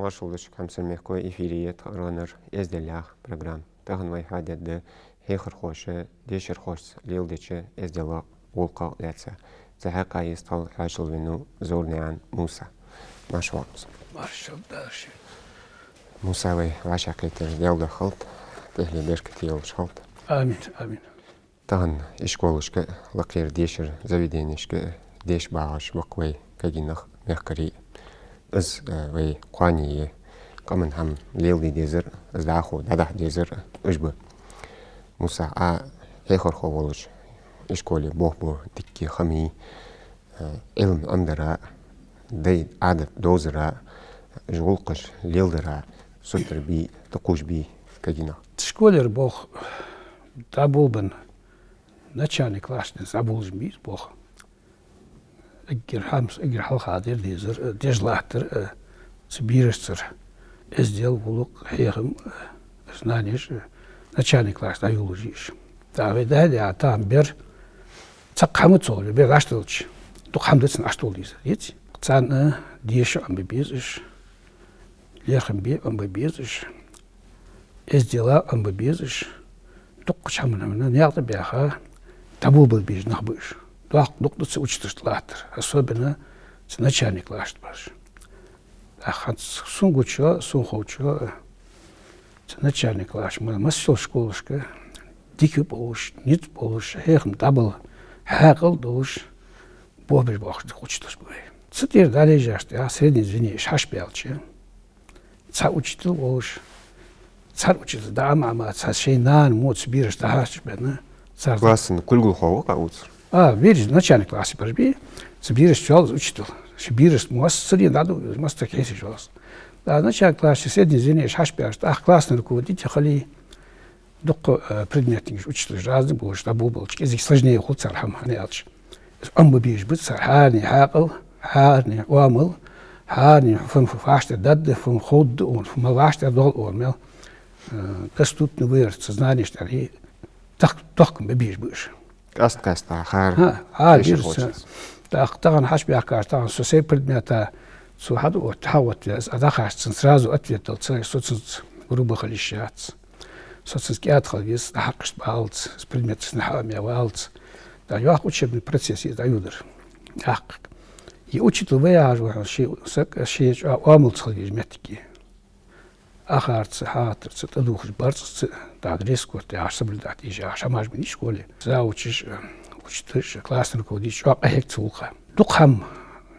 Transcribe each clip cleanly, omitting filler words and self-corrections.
Маршалдыш комсомольской эфириет ронер эзделях программ. Тагын вайхадеді хейхыр хошы, дешір хош лилдече эздела волка леца. Зәхә кайыстал хашылвину зорнян Муса. Маршалдыш. Маршалдыш. Муса вай ваша кетер делда халт, техли бешке тел шалт. Амин, амин. Тагын ишколышке лакер дешір заведенешке деш багаш ваквай кагинах мехкари. از وی قانی کامن هم لیلی دیزر از داخل داده دیزر اجبه مساعد هیخور خوالش اشکالی باه دیکی خمی علم اندرا دی عادت دوزرا جولقش لیلدرا سوتر بی تقوش بی کجینا شکولر باه دابول بن نچانی کلاس دابولش میز باه اگر حال خاطر دیزر دیز لاتر سبیرستر ازدیل ولق هیهم اسنانیش نچانی کلاس دایولوژیش داوی دهی آتام بر تقامت زوری بر اشتولش تو خامدتن اشتول دیزر یتی تان دیش ام بیزش لیخم بی ام بیزش ازدیلا ام بیزش تو کشامن نیاز بیاها табул بیش نخبش доктор учитель-латер, особенно с начальник лашт баш. Хан сунгучо, сунхучо, с начальник лаш. Мы все школушка, дикий полуш, нет полуш, хехм дабл, хакл душ, бобер бахт учитель бой. Цитир далее жашт, а средний звени шашпелче. Ца учитель полуш, цар учитель дама, ца шейнан, моц бирш дахаш бедна. Классын кульгул хау кауцер. Видишь, начальник класса пожби, собирешь чел, учитель, собирешь, мастер, надо, мастер кейси челс. Да, начальник класса, средний звенья, шашпяш, классный руководитель, хали, док предметник, учитель, разный был, штабу был, язык сложнее, ход цархам, не алч. Он бы бишь, быть цар, харни, хакл, харни, уамл, харни, фаштер, дадде, ход, он, малаштер, дол, он, мел, доступный вырт, сознание, что и так бы бишь, будешь. Каст ахар. Бирс. Таган хаш биакар, таган сосей предмета сухаду от хават адахаш сразу ответил целый социнс грубо халищац. Социнский отхалвис хакш балц с предметом снахами валц. Да я учебный процесс из аюдер. Ак. И учитель выяжу ши амулц халвис метки. Ахарц хатр тадух барц да дреско ты аж соблюдать и же шамаш в школе. Заучишь учишь классный руководитель а хекцулха. Духам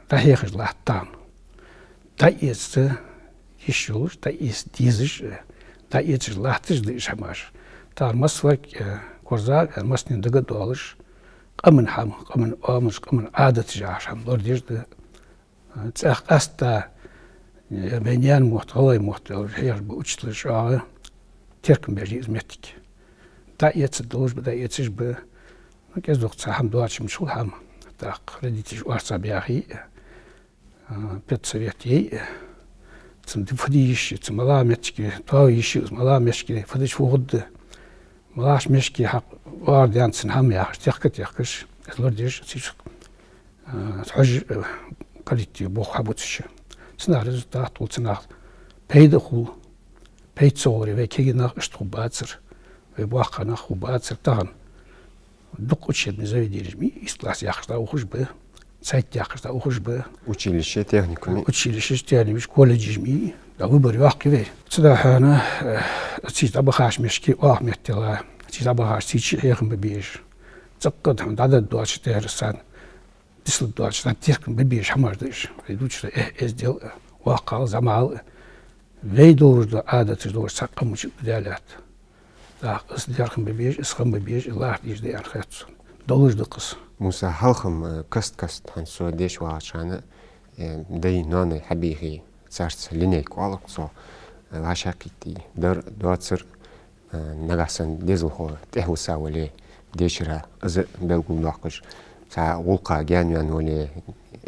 да хехж латтан. Да есть еще лучше, да есть дизиш, да есть латтиш да шамаш. Да масвак корза, масни догадалыш. Камен хам, камен амуш, камен адат жашам. Лордиш да цех аста Менян мохталай мохтал, я бы учитель шага, терком бежи из метики. Да яйца должен, да яйца бы, ну я сдох цахам дуачим шулхам, так родители уарца бяхи, пятсоветей, цим дифадищи, цим мала метики, то ищи, мала мешки, фадич вугод, малаш мешки, хак вардиан цин хам яхш, техкаш, лордиш, сич, хож калити бог хабутши. Цена результат, цена пейдахул, пейцори, векигина штубацер, вебахана хубацер, таган. Дук учебный заведение, из класса яхшта ухужбы, сайт яхшта ухужбы. Училище техникуми. Училище техникуми, колледжми, да выбор яхкивей. Цена хана, цит абахаш мешки, ахметтела, цит абахаш цит хехм бебеш. Цаккад хам дада дуач терсан. Дисло дуач на теркм бебеш хамардыш. Ведучто эздел вакал замал. Вей должно адат должно саккам учит далят. Дярхам бебеж, исхам бебеж, الله ديش دي أرخيتسون دولج دقص. موسى هالخم كست هنسو ديش وعشان دي ناني حبيهي صارت لينيك والقصو العشاقيتي در دواتسر نغاسن ديزل هو تهو ساولي ديشرا از بلغو لاقش تا ولقا جانوان ولي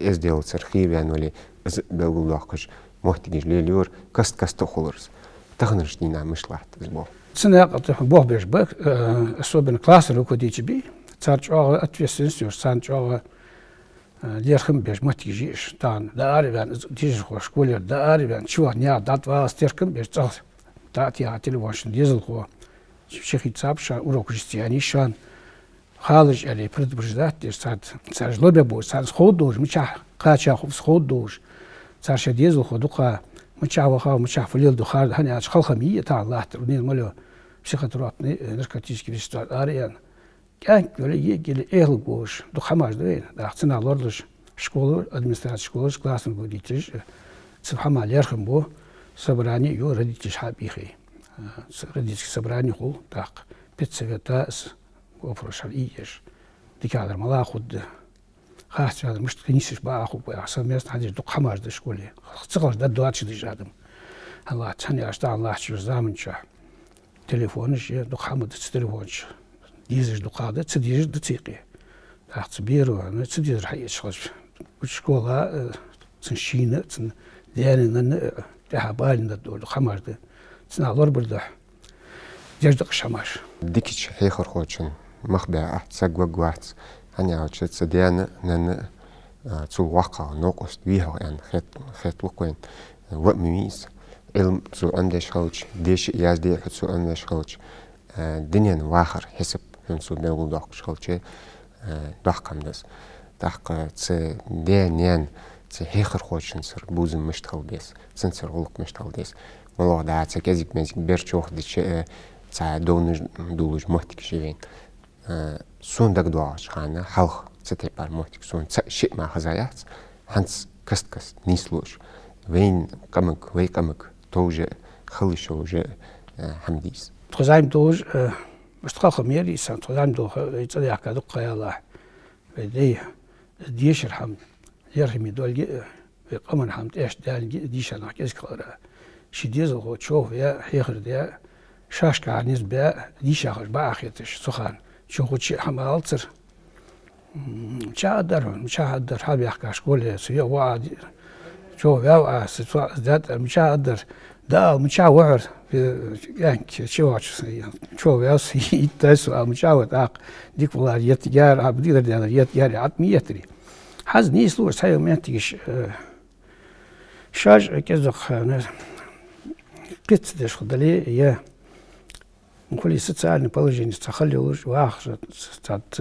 ازديل سرخيبان ولي از بلغو لاقش محتاج ليلور كست خولرز تغنرش دينا مش لاحت زبو سنة قطع بوه بيش بك أسوأ كلاس لو كديش بي تارج أغا أتفيسنس يور سانج أغا ديرخم بيش محتاجيش تان داري بان ديش خوش كولير داري بان شو نيا دات واس ديرخم بيش تغ داتي هاتي لواشن ديزل خو شيخي تصاب شان أورو كريستياني شان خالج علي برد برجدات دير ساد سارج لو بيبو ساد خود دوش مشاح قاتشا خوفس خود دوش سارش ديزل خو دوقا مشاح وخا مشاح فليل دخار هني أش خلخمية تاع الله ترني ملو بسيخطراتني نركتيش كريستال آريان كان böyle ilgili ehli boş duhamaz değil. Dağıtına lorduz şkolu administrasyon şkolu klasın bu ditiş. Sıfhama lerhim bu sabrani yo raditiş habihi. Raditiş sabrani kul dağ pitseveta oproşal iyiş. Dikadar mala khud خاص هذا مش تنيسش بقى أخو بقى أحسن ما يستحدث دق حماش ده شكولي تقول ده دوات شدي جادم الله تاني أشتاق الله شو زامن شا تليفونش دق حمد تليفونش ديزش دقادة تديج دتيقي تحت بيرو أنا تديج رح يشخص وشكولا تنشينة تن ديانا نن تحبالي ندور خمار ده تنالور بردح جردق شماش ديكش حيخر خوتشن مخبع أحد سقوق واحد أنا عاوش تسديانا نن تو واقع نقص بيها يعني خيط وقوين وقميس علم تو أندش خوتش ديش ياز دي حد تو أندش خوتش دنيا واخر حسب نسو بيقول داق شغلتي داقم دس داق تس ديان تس هيخر خوتشن سر بوزم مشتغل ديس سنسر غلق مشتغل ديس والله دا تكازيك مازيك بيرتشوخ ديش تسا دولج محتك شيفين سون داق دواش خانا حلق تتبار محتك سون شيء ما خزايات هنس كست نيسلوش وين قمك توجه خلش وجه حمديس تخزايم دوج مشتغل خميري سان تخزايم دوج يتصدق كذا قيا بديه ديش الحمد يرحمي دول قمن حمد إيش دال ديش أنا كيس كلاره شديز هو تشوف يا حيخر ده شاش كعنيز بيا ديش آخر بآخرتش سخان شو خد شيء حمال تصير مش هقدر حابي أحكي شكله سويا واحد شوف يا واسطة ذات مش هقدر ده مش هوعر يعني شو يا سي تسوى مش هوعر ديك والله يتجار عبدي ده يتجار عطمي يتري حز نيس لو سايو منتيش شاج كذا خنا قت دش خدلي يا كل социальное положение сахалилось واخر تاعت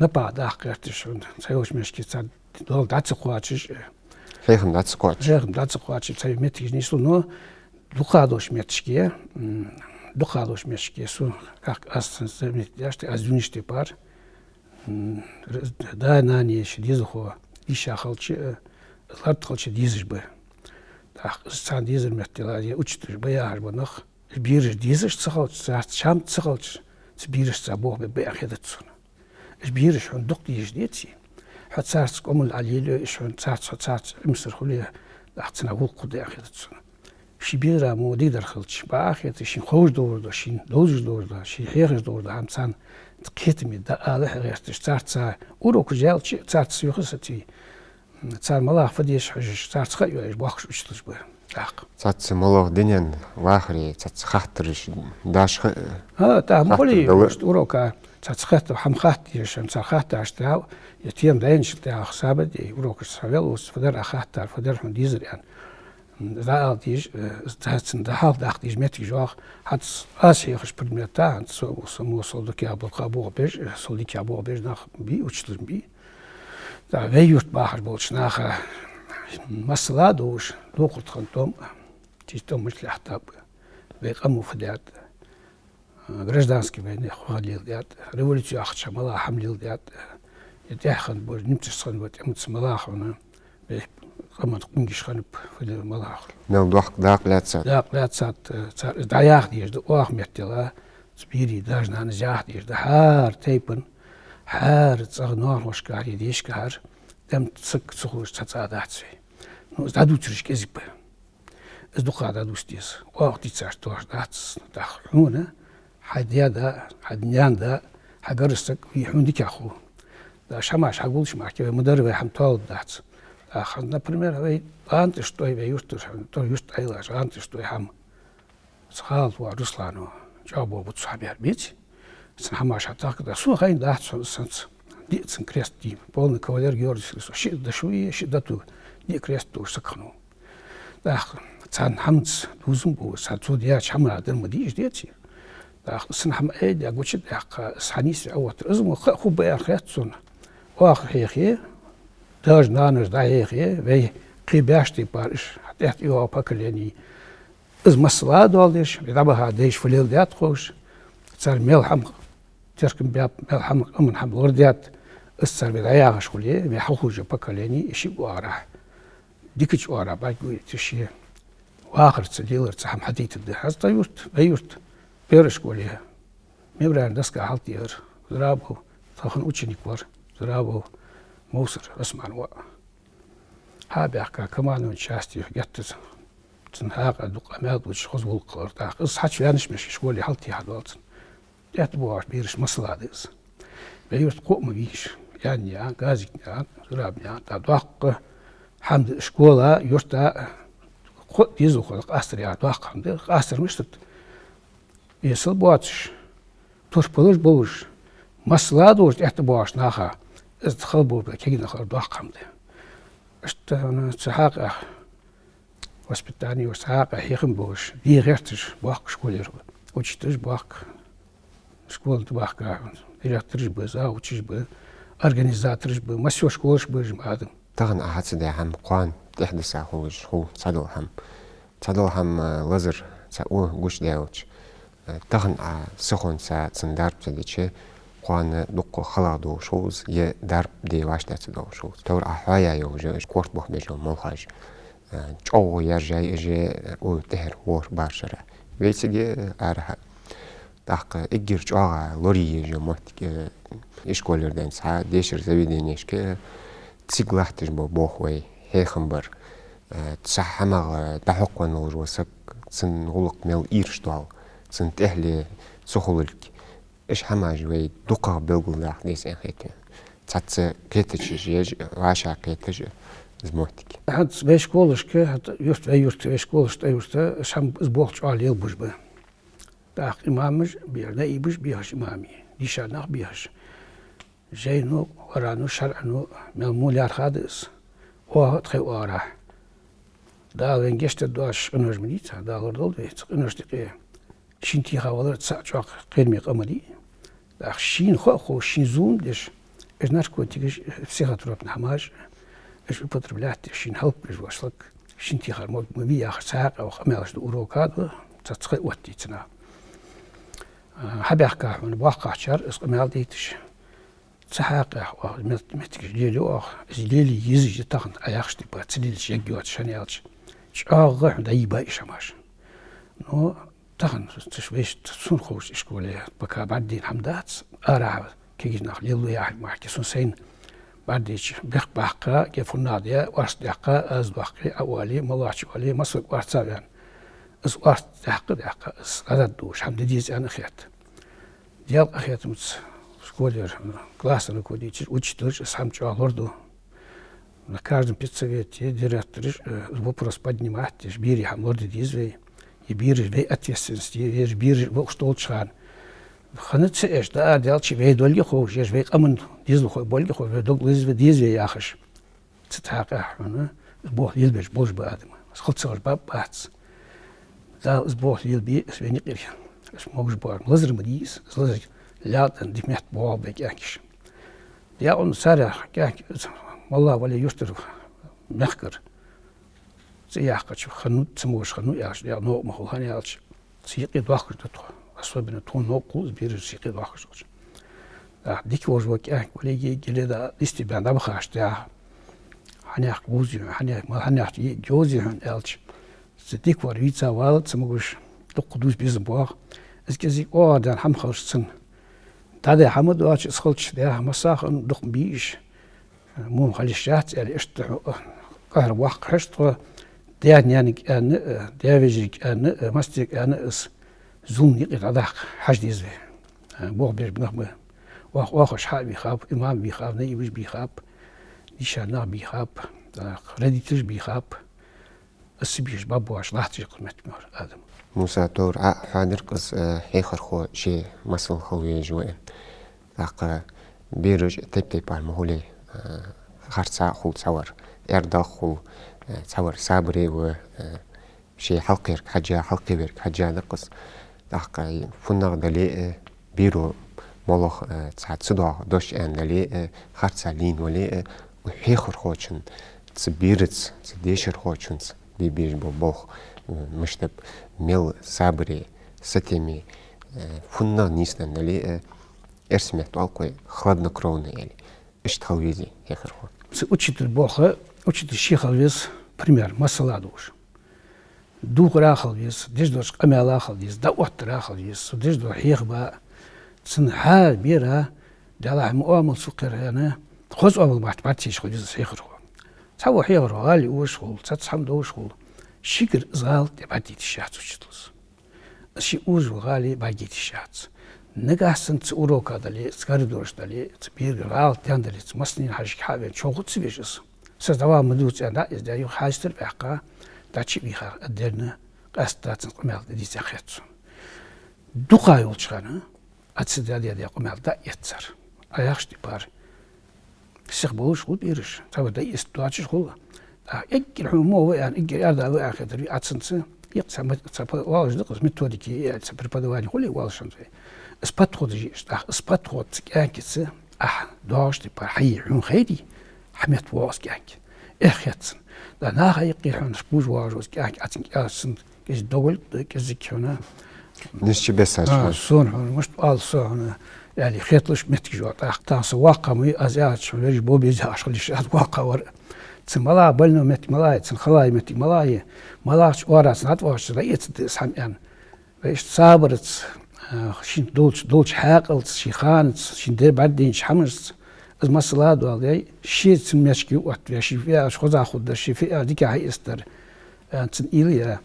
نبع داقيرتش سايوش مشكي تاعت دول داتسقواتش Хейхм датсقواتش سايو متيش نيسو но духадош метшки су как асцент яште азвиниште пар да нани шдизхо ишахалчи лартхалчи дизжбе так сан дизер меттела я учтуш баяр банах бирж дизж цахалч шам цахалч бирж цабох бе ахедатсун бирж он дук диж дитси حتى قوم العليل إيشون ساعات مصر خليه أحسن أقول قد أخذت شبيرة مودي درخلتش بآخرت شين خوش دور دا شين دوز دور دا شين حيرز دور دا همسان تقيتمي دا آله حيرتش ساعات أورو كجال ساعات سيوخستي ساعات ملاح فديش حجش ساعات خيو إيش باخش وشتلش به ساعات ملاح دنيا واخري ساعات خاطرش داش تاهم قولي أورو كا ساعات خاطر حم خاطر يشان ساعات خاطر عشتاو يتيم داينش تاع حسابه أورو كسافيل وسفدر أخاطر فدر من ديزر يعني da dies dat zijn de half dag die met die zorg had als je gesproken met daar zo moest de kabel bij zo die kabel bij naar bij uitstellen bij daar wij juist baar boos naar masla doos doort gaan die tom moet laten wij gaan voor гражданский войны хвалил дят революцию ахчамала хамлил дят يتحن بوج نمتش صن بوت أمت سملاح ونا قمت قنجش خنب في الملاخ نو داق لاتسات داق لاتسات داياخ ديش دواخ ميتلا سبيري داجنا نزاح ديش حار تيبن حار تصغنوار وشكاري ديش كار دم تسك تسخوش تتصادات سي نو زادو تريش كذب ازدقا دادو ستيس وقت يتساش توش داتس داخلونا حديا دا حدنيان دا حقرستك يحوندي كاخو دا شماش حقولش معك مدرب حمتول داتس خلنا пример وي انت شتوي بيوستر تو يوست ايلاش انت شتوي حم سخال ورسلانو جابو بتصحابي البيت سنحماش حتاك دا سو غين دات سنس دي سن كريست دي полный кавалер Георгий شي دا شوي شي داتو دي كريست تو سكنو دا цан хамц дузум бу сацуд я чамра дер мдиш дечи да сынхам эд я гучит я сханис ават ызму хуб я хятсун вах хехе даже нануш да хехе вей кибяшти париш хат его поколени из масла долдиш видаба деш флил дят хош цар мелхам терким бяп мелхам амнхам лордят السر بداية شغلي بيحوج поколени شيء وارا ديكش وارا باقي تشي واخر تسجيل تسحم حديت الدحاز طيورت بيرش قوليها مبران دسكا حالتير زرابو تاخن اوتشنيك ور زرابو موسر اسمان وا هابي احكا كمان من شاستي جت تنهاق دوق اماد وش خذ والقر تاع قص حتى يانش مش شغلي حالتي حدوت يتبوش بيرش مصلادس بيرت قوم بيش يعني غازي زرابني تاع دوق حمد شكولا يرتا ديزو خلق أستري عطاق عمده أستر مشتت يصل بواتش توش بلوش بوش مسلاد وش اعتباش ناخا ادخل بو بكينا خلق عطاق عمده اشتغل سحاقة وسبتاني وسحاقة هيخم بوش دي غيرتش باق شكولير وشتش باق شكول تباق غيرتش بزا وشش ب أرجانيزاترش ب مسيو شكولش بجمعادم تغن أحد سدي هم قوان تحدث خوش خو صدو هم لزر سأو جوش داوش تغن سخون سا تندرب تديشة قوان دقو خلادو شوز يه درب دي واش تدو شوز تور أحوايا يوجه كورت بوح بيجو موخاج جو يرجع يجي او تهر وور بارشرة ويسيجي أرها تاق إجير جوغا لوري يجو محتك إشكولردين سا ديشر زبيدين يشكي تسيقلاحتش بوخوي هيخنبر تسحمغ تحقن الوسك تسن غلق ميل إيرشتوال تسن تهلي سخولك إيش حماج وي دوقا بلغل داخ ديس إنخيتي تساتس كيتش يج واشا كيتش زموتك حد بيش كولش كي حد يورت بيش كولش تيورت شام زبوخش على يلبوش به داخ إمامج بيرنا يبش بيهش إمامي ديشاناخ بيهش جينو ورانو شرعنو ملموليار خادس وتخي وارا دا لنجشت دواش قنوش منيتا دا غردول بيت قنوش دقيقة شينتي خاولر تساعد قيرمي قمدي دا شين خو شين زوم ديش اش ناركو تيجي بسيخاتروب نحماج اش بطر بلاتي شين هلب اش واشلك شينتي خارمود مبي اخر ساق او خمالش دو اوروكاد تتخي واتي تنا حبي احكا من بواقع شر اسقمال ديتش تحقق متك جيلو زليلي يزج تاخن اياخشتي باتسليل شيغيوت شانيالش شاغ دايبا ايشماش نو تاخن تشويش تسون خوش اشكولي بكا بعدين حمدات ارا كيجي ناخ يلو يا معك سين بعديش بخ بحقا كيف ناديا واصدقا ازبقي اولي ملاش ولي مسك وارتسابان اس واصدقا اس هذا دوش حمد ديز انا خيات ديال اخيات مت школер класса руководитель учитель сам чалорду на каждом педсовете директор вопрос поднимать бери хамлорды дизвей и бери вей ответственности и бери во что лучше ханат эш да делчи вей долги хо жеш вей амн дизл хо болги хо дол дизвей яхш цтака хана бог елбеш бож бадым схолцор бабац да бог елби свени кир смогш бар лазер мдис лазер لا دميت بواب كاكش يا أن سارح كاك والله ولا يستر مخكر سياقش خنوت سموش خنو ياش يا نو مخو هنيالش سيقي دواخر تطو أصوبنا تون نو قوز بير سيقي دواخر ديك وجه كاك ولا يجي دا استبان دا بخاش دا حنيح جوزي حنيح ما حنيح جوزي هن ألش زديك وريتsa والد سمعوش تقدوس بيزبوع إسكزيك دان هم خلصن تادي حمد واش إسخلش ده مساخ دق بيش مو خليشات يعني إشت قهر واق هشت يعني أنا دافيجك أنا مستيك أنا إس زوم يقيت عداق حاج ديزه بوق بيش بنخبه واخش حال بيخاب إمام بيخاب نيبش بيخاب نشانه بيخاب رديتش بيخاب السبيش بابواش لاحتش قمت مر آدم موسى دور حاضر قص حيخر خو شي مسل خوي جوين لاق بيرج تبتي بالمهولي خرصا خو تصور إردا خو تصور صابري و شي حلقير حاجة حلقي بيرك حاجة نقص لاق فنغ دلي بيرو مولخ تسعد صدوع دوش ان دلي خرصا لين ولي وحيخر خوشن تبيرت تديشر خوشن بيبيج بوخ مشتب ميل صابري ستيمي فنغ نيسنا دلي ارسمت والكوي خلدنا كرونا يعني ايش تخويزي يخر خو учитель Бога, учитель Шихалвис, пример, масаладуш. Дух рахалвис, деждош камелахалвис, да от рахалвис, деждо хихба, цнхал бира, дала муамл сукерана, хоз авл математиш худис хихру. Цаво хихру али ушхул, цацхам дошхул. Шикер зал дебатит шац учителс. Ши ужу гали багит шац. Нагасан ц урока дали, скаридорш дали, цбир гал тяндали, маснин хашик хавен чогут свежес. Создава мдуц анда издаю хастер бака, дачи биха адерна, qastатын qumel дизя хатсу. Духа yolçana, atsidali diye qumel da yatsar. Ayaqşti par. Sıq boş qul biriş. Tavada istuaçı qul. İkkil humo yani ikkil arda ve akhir atsınsı. Yaqsam tsapa wajdı qismet todiki yani prepodavani quli walşan. إسباتخود جيش إسباتخود كأنكس داشت برحي عن خيري حميت واس كأنك إخيتسن لأن هايقي حن سبوج واجوز كأنك أتنك أسن كيس دول كيس كنا نسي بس صون حن مش قال صون يعني خيطلش متجوات تاس واقع مي أزياد شو ليش بوبي زاش خليش واقع ور تسملا بلنا مت ملاي تسخلاي مت ملاي ملاش وراس نات واش رأيت سام يعني ويش صابرت شين دولش حاقلت شي خانت شين دير بعدين شحمرت از مسلاد والي شي تمشكي وقت شي فيها خذا خذ شي فيها ديك هاي استر انت إليا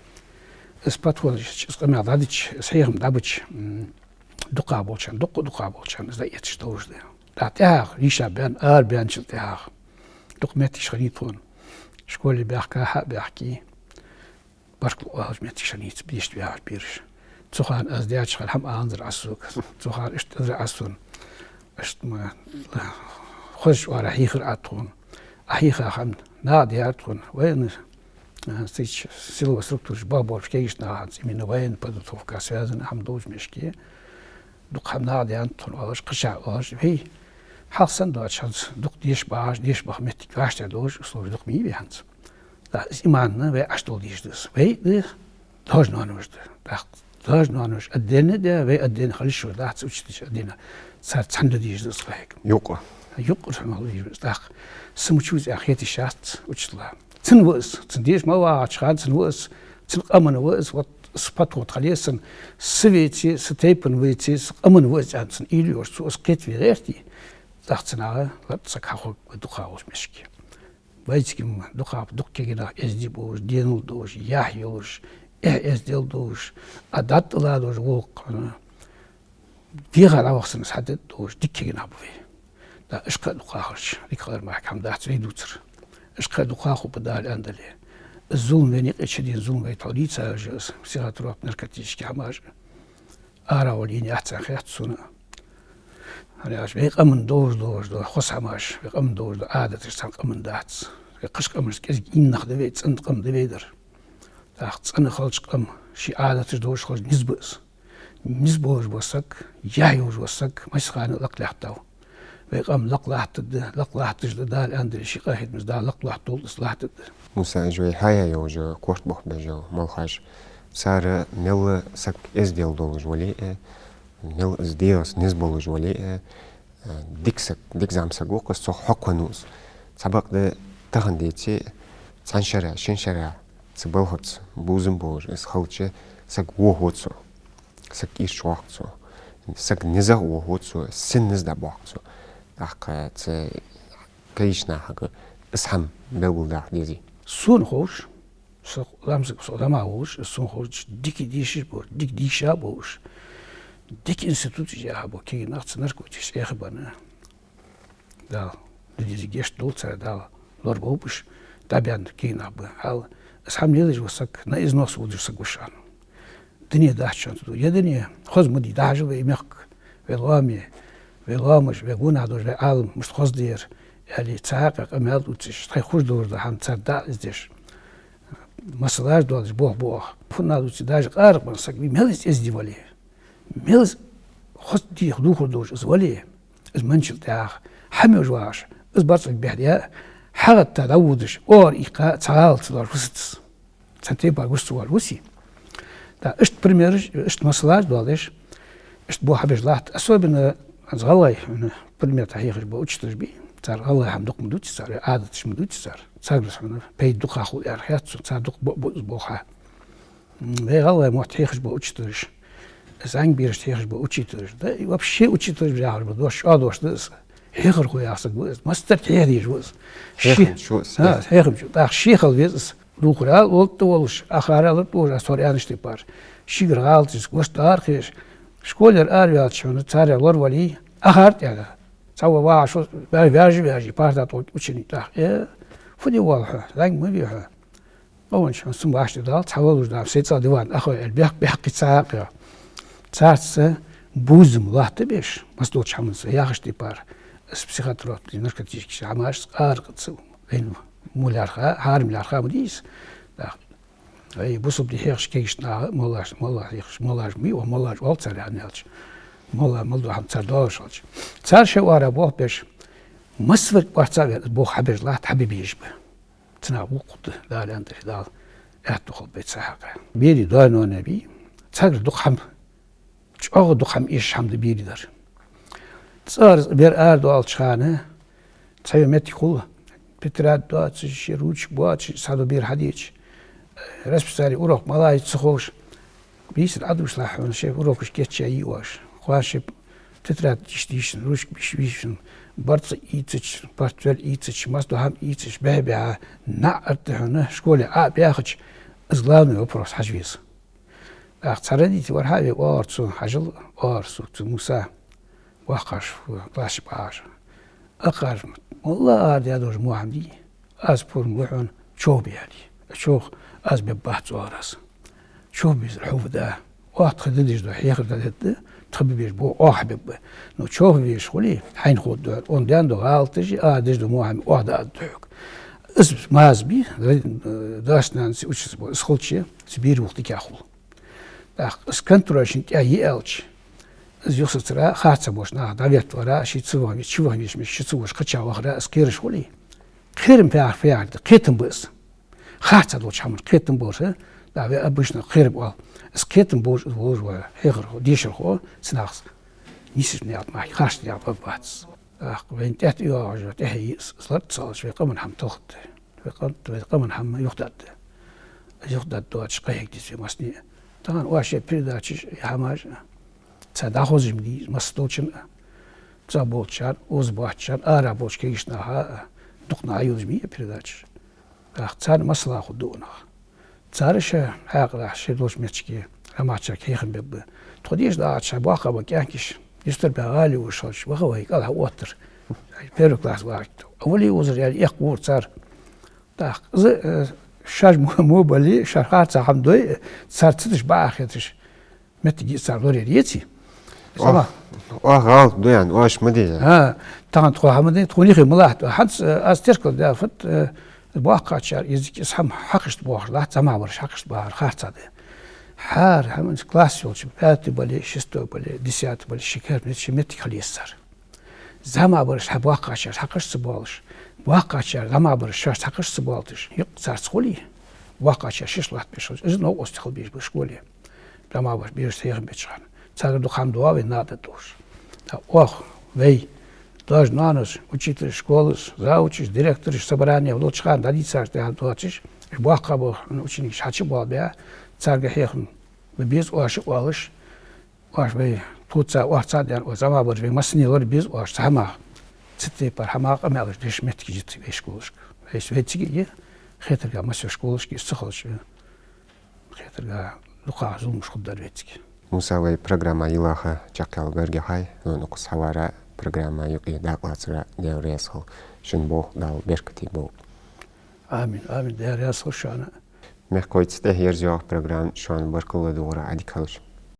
اسباتول اسقمع دادش صحيح مدابش دقابولشان دقابولشان زيتش دوش ده داتها ريشا بان بان شلتها دقمتي شريطون شكون بيحكي بركل واج متي شريط بيشت بيها بيرش تخان أزدياد شخال هم أنظر عسوك تخان اشتدر عسون ما خش وارا حيخر عطون أحيخا خم نادي عطون وين سيش سيلو ستركتور بابور كيش نهاد من وين بدو توفكا سيازن هم دوج مشكي دوك هم نادي عطون واش قشع واش هي حسن دوت شانس دوك ديش باش متي كاشتا دوج سلو دوك مي بيهانس دا إيمان وي أشتول ديش دس وي دوج نانوشت داج نانوش أدينا ده وي أدينا خليش شو ده تسويش أدينا صار تحمد ديش ده صحيح يوقع شو مالي ده سموشوز أخيتي شات وشلا تنوس تنديش ما واعش خاد تنوس تنقمن وس وات سبات وات خليسن سويتي ستيبن ويتي قمن وس أنسن إليوش سو أسقيت في غيرتي تحتنا لا تسكحوا بدخاوش مشكي ويتكلم دخاف دكينا إزديبوش دينولدوش يحيوش إزديل دوش أدات لا دوش وق في غلا وقت حدد دوش دكينا بوي لا إشق دخاخش ذكر ما حكم ده تريدوتر إشق دخاخو بدال أندلي الظلم يعني إشدين الظلم يتعودي تساجس سيرة روح نركتيش كحماج أرى وليني أحسن خيات سنة أنا أش بيق أمن دوش خص حماش بيق أمن دوش عادة تشتغل أمن دات قشق أمر كذا إن نخدم بيت أنت قم دبيدر تاخت أنا خالص قم شي عادة تدوش خالص نسبوش بوسك يحيوش بوسك ما يسخان لق لحتاو بيق أم لق لحت دال أندري شي قاهد مش دال لق لحت طول إصلاحت موسى جوي حياة يوجو كورت بخ بجو مالخاش صار مل سك إزديل دولج ولي مل إزديوس نسبولج ولي ديك زام سقوق الصح حقنوس سبق ده تغن ديتي تان شرع شين شرع تبوهت بوزن بوج اسخلتش سك ووهوتسو سك إيش وقتسو سك نزا ووهوتسو سن نزدا بوقتسو داق كيشنا حق اسهم بقول داق ديزي سون خوش لامسك صدام خوش سون خوش ديك ديش بور ديك ديشا بوش ديك انستوت جا بو كي ناخت نركوتش اخبانا دا ديزي جشت دولتسا دا لور بوبش تابعن كي نابا حال اسهم ليش وسك نا از نوس ودرسك وشان دنيا داحشان تو يدنيا خذ مدي داحجو بيمك والغامي والغامش ويقون هذول العالم مش خذ دير يعني تحقق امال وتش تخوش دور ده هم تصدق ازدش مسلاش دولش بوه فنا دوتش داج قارق بنسك بملز ازدي ولي ملز خذ دي خدوخ دوش از ولي از منشل تاع حمي جواش از برصك بهديا حاجه تدودش اور ايقا تعال تدور وسط سنتي باغوست وسي دا اشت بريمير اشت مسلاش دولش اشت بو حبش لات اسوبن از غلاي بريمير تحقيق بو اتشتش بي تار الله هم دق مدوتش تار عادتش مدوتش تار تارس من بيد دق اخو ارخيات تار دق بوخا ده الله محتيخش بو اتشتش زنگ بيرش تيخش بو اتشتش ده вообще اتشتش بيعرف دوش ادوش ده هيخر خويا اسك بو مستر تيديش بو هيخم شو هيخم شو دا شيخل بيز روخرال ولت ولش اخرال بو سوريانش تيبار شيغرالتس گوشتارخش شكولر اريات شون تار لور ولي اخرت يعني سوى واحد بيجي بارتا وشني تاع فدي واضحة زين ما بيها أول شيء سمو عشت دال تحولوا جدار سيد ديوان أخو البيح بيحكي ساقيا ساعة بوزم الله تبيش مسدود شامن سياخش تبار البسيخاترات اللي نركتيش عماش قارق تسو بين مولارخا هارم لارخا مديس أي بوسب دي هيرش كيشنا مولاش مي ومولاش والتر يعني مولا ملدو هم ترداش هالش تار شوارع بوه بيش مسفر بارتسا بوه حبيج لا حبيبي يشبه تنا وقت لا لاندر دال احتخل بيت ساحقه بيري دانو نبي تاغر دخم چاغ دخم ايش حمد بيري دار صار بير اردو الشانه تسيمتي خول بتراد دوات شروش بوات سادو بير حديش رسبساري اوروك مالاي تسخوش بيس عدوش لاحون شيف اوروكش كيتشاي واش خواشب تتراد تشتيشن روش بيشويشن برص ايتش برتول ايتش ماسدو هم ايتش بابع نعرت هنا شكولي بياخدش ازلامي وبروس حجويز اختاردي تور هاي وارتسو حجل وارسو موسى وقاش وقاش باش اقار والله ارد يدوج محمدي از بور موحون شوبي يعني شوخ از ببحث وارس شوبي الحوف ده وقت خددش ده حيخر ده تخبي بيش بو أحبب نو تشوف بيش خلي حين خود دور اون دان دو غالتجي دش دو موهم واحد الدحوك اسم مازبي داشنا نسي وش سخلتشي سبير وقتي كاخول اسكنتراشين تاعي الش از يوسطرا خاصه بوشنا دابيت ورا شي تسوى مش شي تسوش قتشا وخرا اسكيرش خلي خيرم فيها قيتم بس خاصه دوش حمر قيتم بوس دابي ابشنا خير بوال اسكيتم بوج هيغر ديشر خو سناخس نيسس نيات ما خاص نيات بباتس وين تحت يوجد تهي صلت صالش في قمن حم تخت في قمن حم يخدد دوات شقيق دي مسني طبعا واشي بريداتش حماج تداخوز مدي مسدوچن تزابولچان اوزباچان ارابوچ كيشنا دقنا ايوز مي بريداتش اختار مصلحه خدونا تارش حقا شدوش متشكي اما تشك هيخن بب تخديش دا تشباخه وكانكش يستر بغالي وشوش وهو هيك الله وتر بيرو كلاس واحد اولي وزر يعني يقور صار دا شاج مو بالي شرحات حمدوي صار تدش باخيتش متجي صار لوريتي غلط دوان واش مدينه تان تخو حمدي تخوني خي ملاحت حد استركل دا فت الواقع شار يزك اسهم حقش بوخ لا تما برش حقش بار خاصه حار هم كلاس يولش باتي بالي شستو بالي ديسيات بالي شكر متشمت خليسر زما برش واقع شار حقش سبالش واقع شار زما برش حقش سبالتش يقصر سخولي واقع شار شش لات بيش از نو استخل بيش بشكولي زما برش بيش تيغ بيشان صار دو خام دوا وناد دوش واخ وي даже нанос, учитель школы, заучишь, директор собрания, в лучшхан, дадицаш, да, дуачиш, бахабо, ученик, хачи балбя, царга хехн, без уаши уалыш, уаш бей, туца, уахца, дан, озама бор, бей, маснилор, без уаш, сама, ците пар, хамаак, амялыш, деш метки жит, бей школышк. Бей светчиги, хетерга, масё школышки, сухолыш, хетерга, луха, зулмуш худдар ветчиги. Мусавай программа Илаха Чакал Бергехай, но кусавара программа Юки Даклацра Девресхол, Шинбо дал Беркати Бог. Амин, амин, Девресхол шана. Мехкойц Техерзиох программ Шон Баркула Дора Адикалыш.